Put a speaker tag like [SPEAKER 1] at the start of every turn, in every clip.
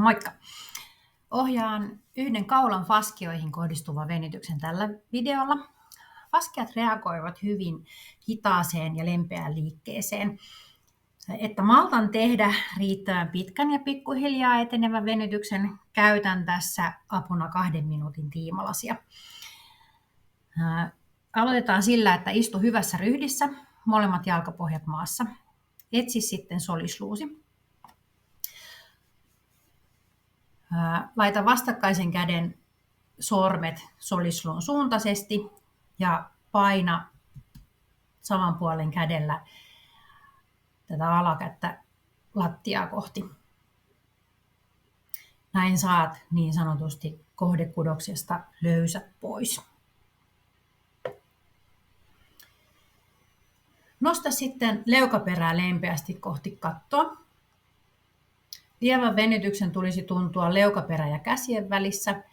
[SPEAKER 1] Moikka! Ohjaan yhden kaulan faskioihin kohdistuvan venytyksen tällä videolla. Faskiat reagoivat hyvin hitaaseen ja lempeään liikkeeseen. Että maltan tehdä riittävän pitkän ja pikkuhiljaa etenevän venytyksen, käytän tässä apuna 2 minuutin tiimalasia. Aloitetaan sillä, että istu hyvässä ryhdissä, molemmat jalkapohjat maassa. Etsi sitten solisluusi. Laita vastakkaisen käden sormet solisluun suuntaisesti ja paina saman puolen kädellä tätä alakättä lattiaa kohti. Näin saat niin sanotusti kohdekudoksesta löysät pois. Nosta sitten leukaperää lempeästi kohti kattoa. Lievän venytyksen tulisi tuntua leukaperä ja käsien välissä.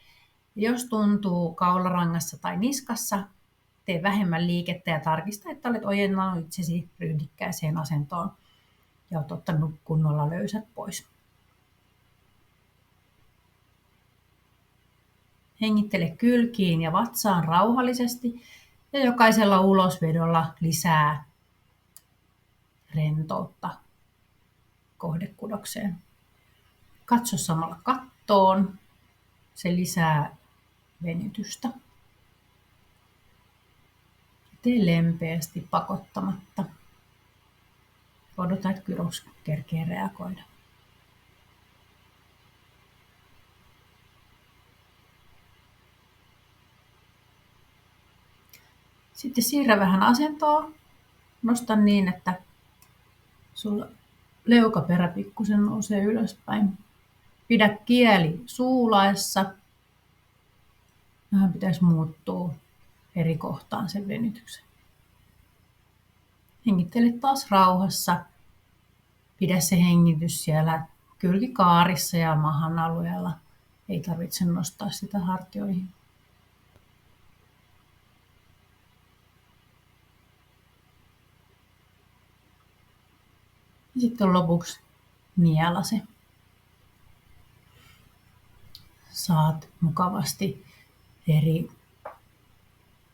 [SPEAKER 1] Jos tuntuu kaularangassa tai niskassa, tee vähemmän liikettä ja tarkista, että olet ojennanut itsesi ryhdikkääseen asentoon ja olet ottanut kunnolla löysät pois. Hengittele kylkiin ja vatsaan rauhallisesti ja jokaisella ulosvedolla lisää rentoutta kohdekudokseen. Katso samalla kattoon, se lisää venytystä. Tee lempeästi pakottamatta. Odota, että gyros kerkee reagoida. Sitten siirrä vähän asentoa. Nosta niin, että sulla leukaperä pikkusen nousee ylöspäin. Pidä kieli suulaessa. Vähän pitäisi muuttua eri kohtaan sen venytyksen. Hengittele taas rauhassa. Pidä se hengitys siellä kylkikaarissa ja mahan alueella. Ei tarvitse nostaa sitä hartioihin. Ja sitten lopuksi nielase. Saat mukavasti eri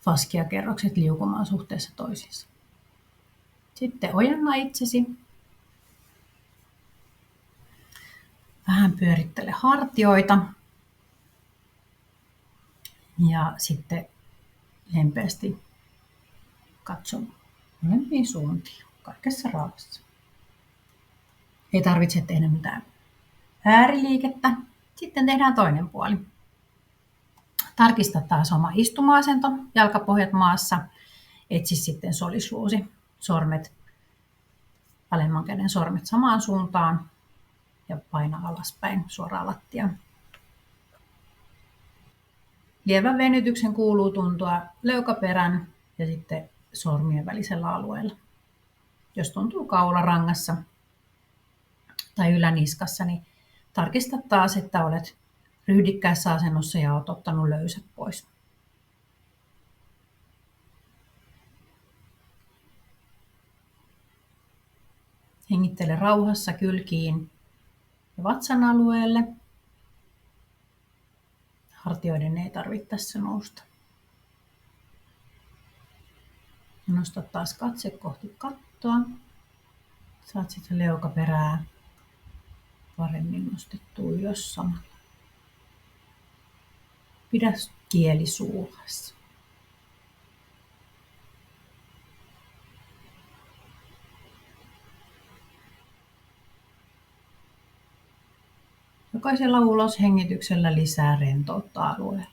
[SPEAKER 1] faskiakerrokset liukumaan suhteessa toisiinsa. Sitten ojenna itsesi. Vähän pyörittele hartioita. Ja sitten lempeästi katso molempiin suuntiin kaikessa rauhassa. Ei tarvitse tehdä mitään ääriliikettä. Sitten tehdään toinen puoli. Tarkista taas oma istuma-asento, jalkapohjat maassa. Etsi sitten solisluusi, sormet, alemman käden sormet samaan suuntaan ja paina alaspäin suoraan lattiaan. Lievän venytyksen kuuluu tuntua leukaperän ja sitten sormien välisellä alueella. Jos tuntuu kaularangassa tai yläniskassa, niin tarkista taas, että olet ryhdikkäässä asennossa ja olet ottanut löysät pois. Hengittele rauhassa kylkiin ja vatsan alueelle. Hartioiden ei tarvitse tässä nousta. Nosta taas katse kohti kattoa. Saat sitten leukaperää paremmin nostettua ylös samalla. Pidä kieli suulassa. Jokaisella uloshengityksellä lisää rentoutta alueella.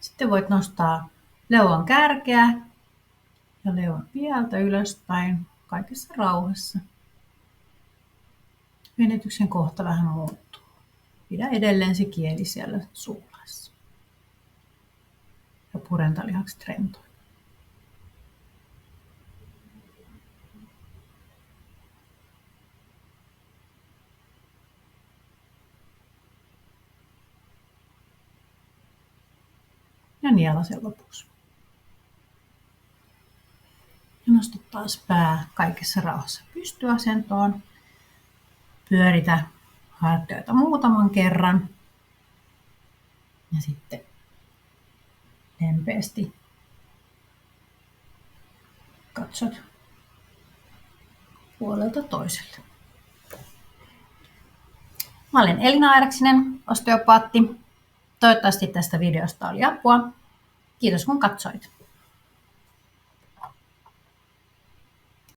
[SPEAKER 1] Sitten voit nostaa leuan kärkeä ja leuan pieltä ylöspäin kaikessa rauhassa. Venytyksen kohta vähän muuttuu. Pidä edelleen se kieli siellä suulassa. Ja purentalihakset rentoina. Ja nielase lopuksi. Ja Nosta taas pää kaikessa rauhassa pystyasentoon. Pyöritä hartioita muutaman kerran. Ja sitten lempeästi katsot puolelta toiselle. Mä olen Elina Airaksinen, osteopaatti. Toivottavasti tästä videosta oli apua. Kiitos kun katsoit.